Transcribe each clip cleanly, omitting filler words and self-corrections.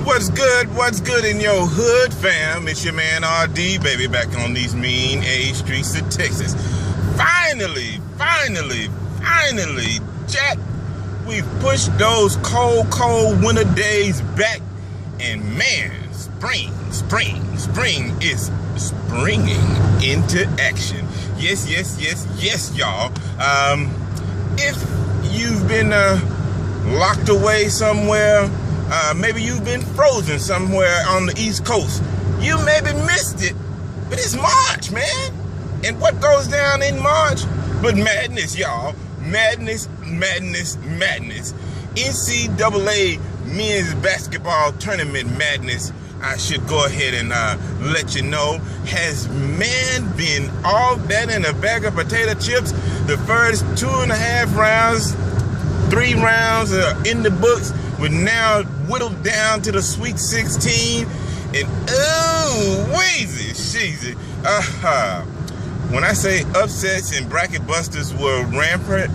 What's good in your hood, fam? It's your man RD, baby, back on these mean A streets of Texas. Finally, Jack, we've pushed those cold winter days back, and man, spring is springing into action. Yes, y'all. If you've been locked away somewhere, maybe you've been frozen somewhere on the East Coast, you maybe missed it, but it's March, man. And what goes down in March but madness, y'all. Madness. NCAA men's basketball tournament madness, I should go ahead and let you know, has man been all that in a bag of potato chips. The first 2.5 rounds, 3 rounds are in the books. We're now whittled down to the Sweet 16. And sheezy. When I say upsets and bracket busters were rampant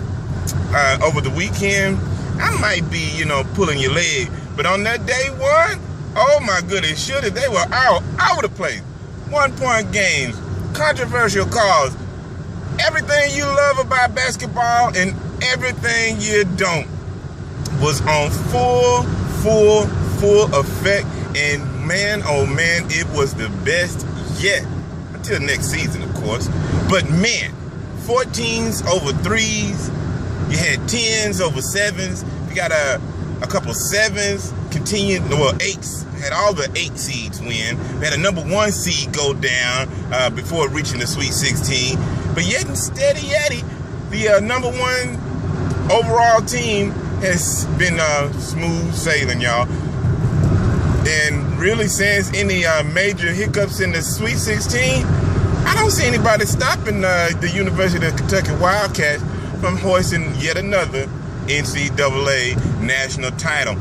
over the weekend, I might be, pulling your leg. But on that day one, oh my goodness, they were all over the place. 1-point games, controversial calls, everything you love about basketball and everything you don't was on full effect. And man, oh man, it was the best yet. Until next season, of course. But man, 14s over 3s. You had 10s over 7s. You got a couple 7s. Continued, 8s. Had all the 8 seeds win. We had a number 1 seed go down before reaching the Sweet 16. But yet and steady, the number 1 overall team has been smooth sailing, y'all. And really, since any major hiccups in the Sweet 16, I don't see anybody stopping the University of Kentucky Wildcats from hoisting yet another NCAA national title.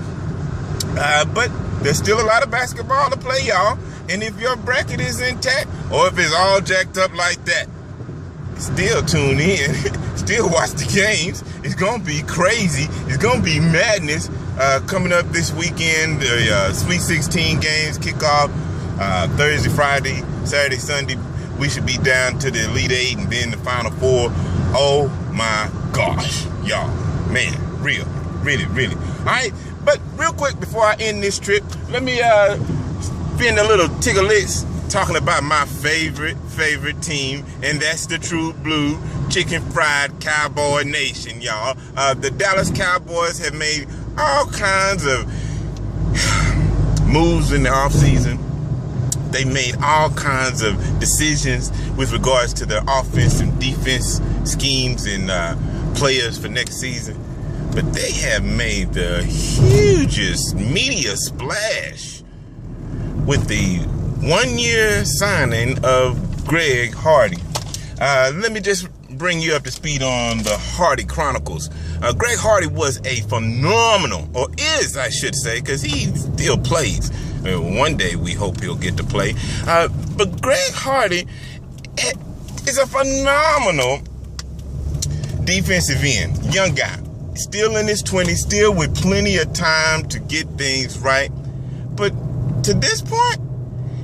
But there's still a lot of basketball to play, y'all. And if your bracket is intact, or if it's all jacked up like that, still tune in. Still watch the games. It's going to be crazy. It's going to be madness. Coming up this weekend, the Sweet 16 games kick off Thursday, Friday, Saturday, Sunday. We should be down to the Elite 8 and then the Final 4. Oh my gosh, y'all. Man, really. All right, but real quick before I end this trip, let me spend a little tickle-licks talking about my favorite team, and that's the True Blue Chicken Fried Cowboy Nation, y'all. The Dallas Cowboys have made all kinds of moves in the offseason. They made all kinds of decisions with regards to their offense and defense schemes and players for next season. But they have made the hugest media splash with the 1-year signing of Greg Hardy. Let me just bring you up to speed on the Hardy Chronicles. Greg Hardy was a phenomenal, or is, I should say, because he still plays. One day we hope he'll get to play. But Greg Hardy is a phenomenal defensive end. Young guy. Still in his 20s, still with plenty of time to get things right. But to this point,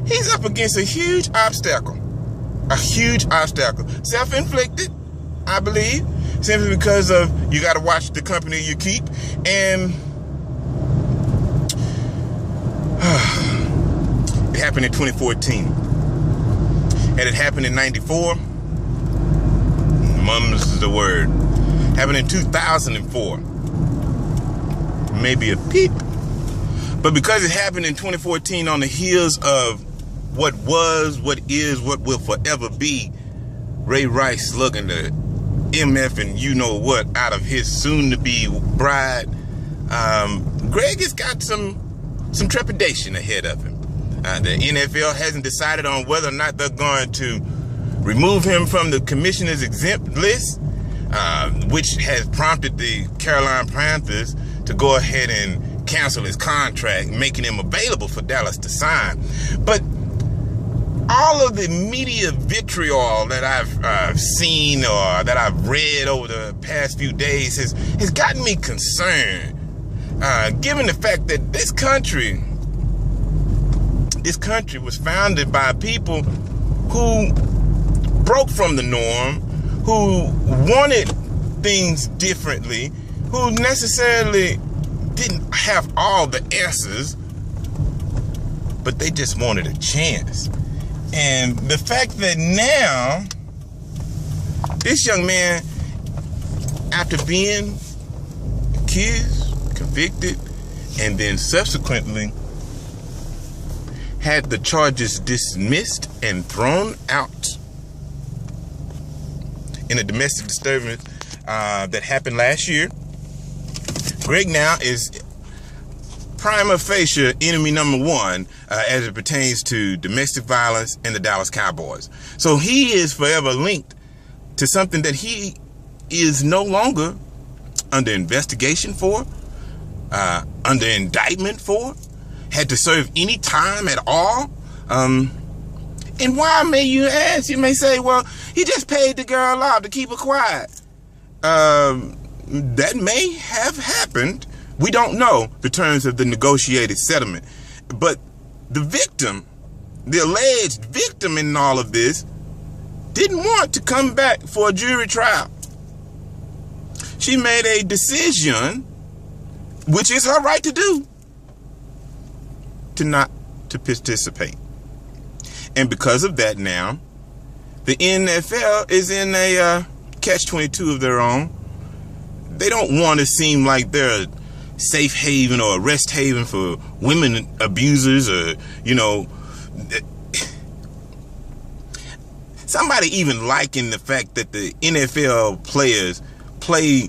he's up against a huge obstacle. Self-inflicted, I believe, simply because of you got to watch the company you keep. And it happened in 2014. Had it happened in 94, mums is the word. Happened in 2004, maybe a peep. But because it happened in 2014 on the heels of what was, what is, what will forever be, Ray Rice slugging the MF and you know what out of his soon-to-be bride, Greg has got some trepidation ahead of him. The NFL hasn't decided on whether or not they're going to remove him from the commissioner's exempt list, which has prompted the Carolina Panthers to go ahead and cancel his contract, making him available for Dallas to sign. But all of the media vitriol that I've seen or that I've read over the past few days has gotten me concerned, given the fact that this country this country was founded by people who broke from the norm, who wanted things differently, who necessarily didn't have all the answers, but they just wanted a chance. And the fact that now this young man, after being accused, convicted, and then subsequently had the charges dismissed and thrown out in a domestic disturbance that happened last year, Greg now is prima facie enemy number one as it pertains to domestic violence and the Dallas Cowboys. So he is forever linked to something that he is no longer under investigation for, under indictment for, had to serve any time at all. And why, may you ask? You may say, well, he just paid the girl off to keep her quiet. That may have happened. We don't know the terms of the negotiated settlement. But the victim, the alleged victim in all of this, didn't want to come back for a jury trial. She made a decision, which is her right to do, to not to participate. And because of that now, the NFL is in a catch-22 of their own. They don't want to seem like they're a safe haven or a rest haven for women abusers, or, you know, somebody even likened the fact that the NFL players play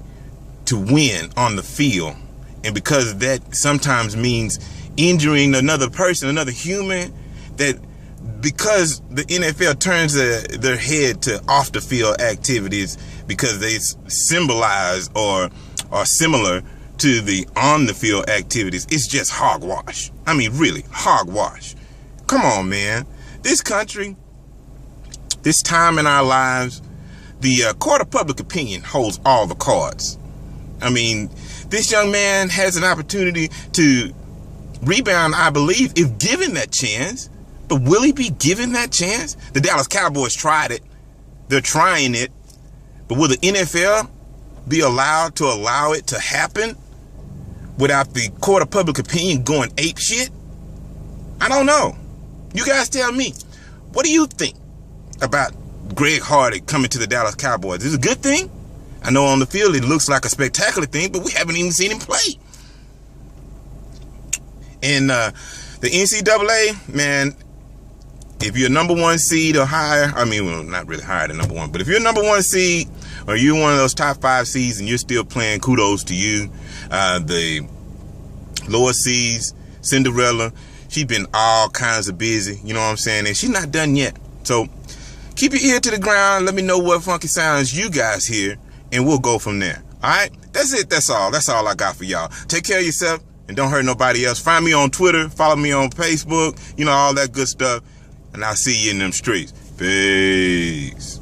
to win on the field. And because that sometimes means injuring another person, another human, that because the NFL turns their head to off the field activities because they symbolize or are similar to the on the field activities, it's just hogwash. I mean, really, hogwash. Come on, man. This country, this time in our lives, the court of public opinion holds all the cards. I mean, this young man has an opportunity to rebound, I believe, if given that chance. But will he be given that chance? The Dallas Cowboys tried it. They're trying it. But will the NFL be allowed to allow it to happen without the court of public opinion going ape shit? I don't know. You guys tell me. What do you think about Greg Hardy coming to the Dallas Cowboys? Is it a good thing? I know on the field it looks like a spectacular thing, but we haven't even seen him play. And the NCAA, man, if you're number one seed or higher, I mean, well, not really higher than number one, but if you're number one seed or you're one of those top 5 seeds and you're still playing, kudos to you. The lower seeds, Cinderella, she's been all kinds of busy, you know what I'm saying? And she's not done yet. So keep your ear to the ground. Let me know what funky sounds you guys hear, and we'll go from there. All right? That's it. That's all. That's all I got for y'all. Take care of yourself and don't hurt nobody else. Find me on Twitter. Follow me on Facebook. You know, all that good stuff. And I'll see you in them streets. Peace.